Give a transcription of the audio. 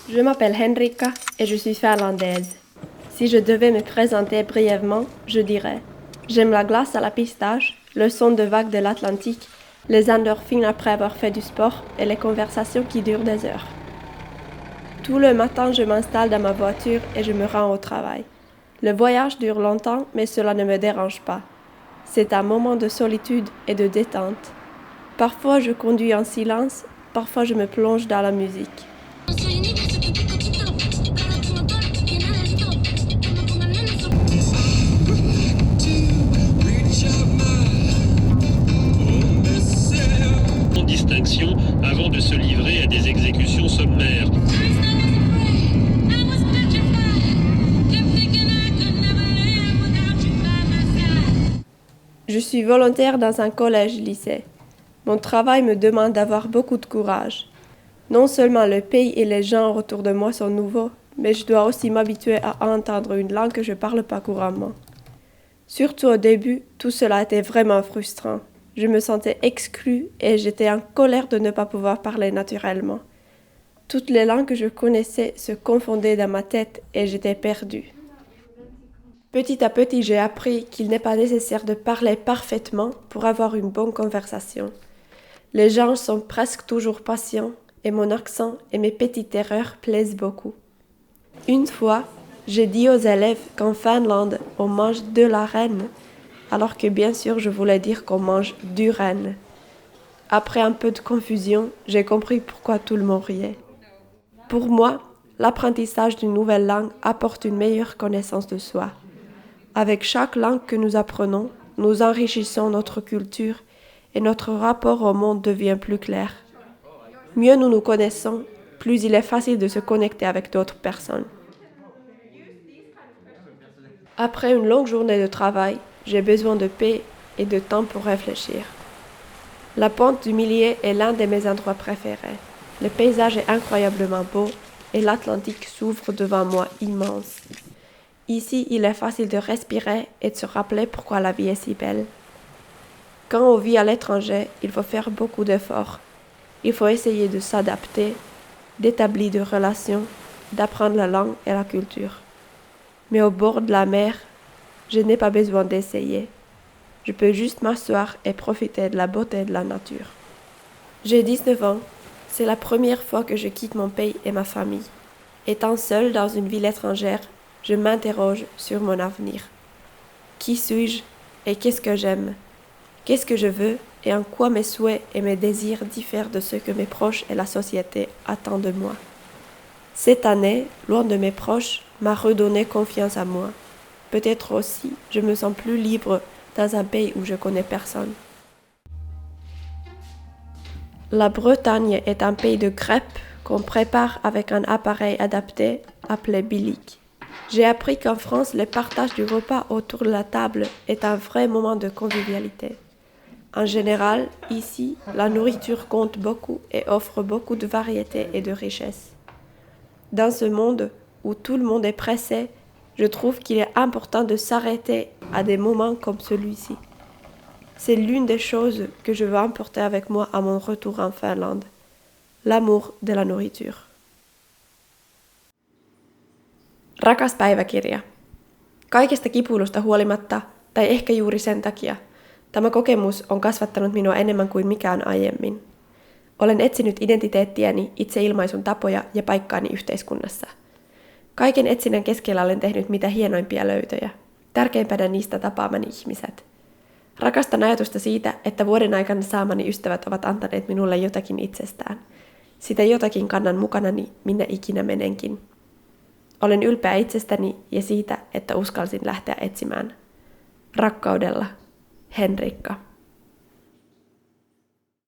Je m'appelle Henrikka et je suis finlandaise. Si je devais me présenter brièvement, je dirais: j'aime la glace à la pistache, le son de vagues de l'Atlantique, les endorphines après avoir fait du sport et les conversations qui durent des heures. Tout le matin, je m'installe dans ma voiture et je me rends au travail. Le voyage dure longtemps, mais cela ne me dérange pas. C'est un moment de solitude et de détente. Parfois, je conduis en silence, parfois je me plonge dans la musique. Distinction avant de se livrer à des exécutions sommaires. Je suis volontaire dans un collège-lycée. Mon travail me demande d'avoir beaucoup de courage. Non seulement le pays et les gens autour de moi sont nouveaux, mais je dois aussi m'habituer à entendre une langue que je ne parle pas couramment. Surtout au début, tout cela était vraiment frustrant. Je me sentais exclue et j'étais en colère de ne pas pouvoir parler naturellement. Toutes les langues que je connaissais se confondaient dans ma tête et j'étais perdue. Petit à petit, j'ai appris qu'il n'est pas nécessaire de parler parfaitement pour avoir une bonne conversation. Les gens sont presque toujours patients et mon accent et mes petites erreurs plaisent beaucoup. Une fois, j'ai dit aux élèves qu'en Finlande, on mange de la renne, alors que bien sûr je voulais dire qu'on mange du renne. Après un peu de confusion, j'ai compris pourquoi tout le monde riait. Pour moi, l'apprentissage d'une nouvelle langue apporte une meilleure connaissance de soi. Avec chaque langue que nous apprenons, nous enrichissons notre culture et notre rapport au monde devient plus clair. Mieux nous nous connaissons, plus il est facile de se connecter avec d'autres personnes. Après une longue journée de travail, j'ai besoin de paix et de temps pour réfléchir. La pente du Millier est l'un de mes endroits préférés. Le paysage est incroyablement beau et l'Atlantique s'ouvre devant moi immense. Ici, il est facile de respirer et de se rappeler pourquoi la vie est si belle. Quand on vit à l'étranger, il faut faire beaucoup d'efforts. Il faut essayer de s'adapter, d'établir des relations, d'apprendre la langue et la culture. Mais au bord de la mer, je n'ai pas besoin d'essayer. Je peux juste m'asseoir et profiter de la beauté de la nature. J'ai 19 ans. C'est la première fois que je quitte mon pays et ma famille. Étant seule dans une ville étrangère, je m'interroge sur mon avenir. Qui suis-je et qu'est-ce que j'aime? Qu'est-ce que je veux et en quoi mes souhaits et mes désirs diffèrent de ce que mes proches et la société attendent de moi? Cette année, loin de mes proches, m'a redonné confiance en moi. Peut-être aussi, je me sens plus libre dans un pays où je connais personne. La Bretagne est un pays de crêpes qu'on prépare avec un appareil adapté appelé bilic. J'ai appris qu'en France, le partage du repas autour de la table est un vrai moment de convivialité. En général, ici, la nourriture compte beaucoup et offre beaucoup de variété et de richesse. Dans ce monde où tout le monde est pressé, je trouve qu'il est important de s'arrêter à des moments comme celui-ci. C'est l'une des choses que je veux emporter avec moi à mon retour en Finlande, l'amour de la nourriture. Rakas päiväkirja. Kaikesta kipuilusta huolimatta, tai ehkä juuri sen takia, tämä kokemus on kasvattanut minua enemmän kuin mikään aiemmin. Olen etsinyt identiteettiäni, itseilmaisun tapoja ja paikkaani yhteiskunnassa. Kaiken etsinnän keskellä olen tehnyt mitä hienoimpia löytöjä. Tärkeimpänä niistä tapaamani ihmiset. Rakastan ajatusta siitä, että vuoden aikana saamani ystävät ovat antaneet minulle jotakin itsestään. Sitä jotakin kannan mukanani, minne ikinä menenkin. Olen ylpeä itsestäni ja siitä, että uskalsin lähteä etsimään. Rakkaudella, Henrikka.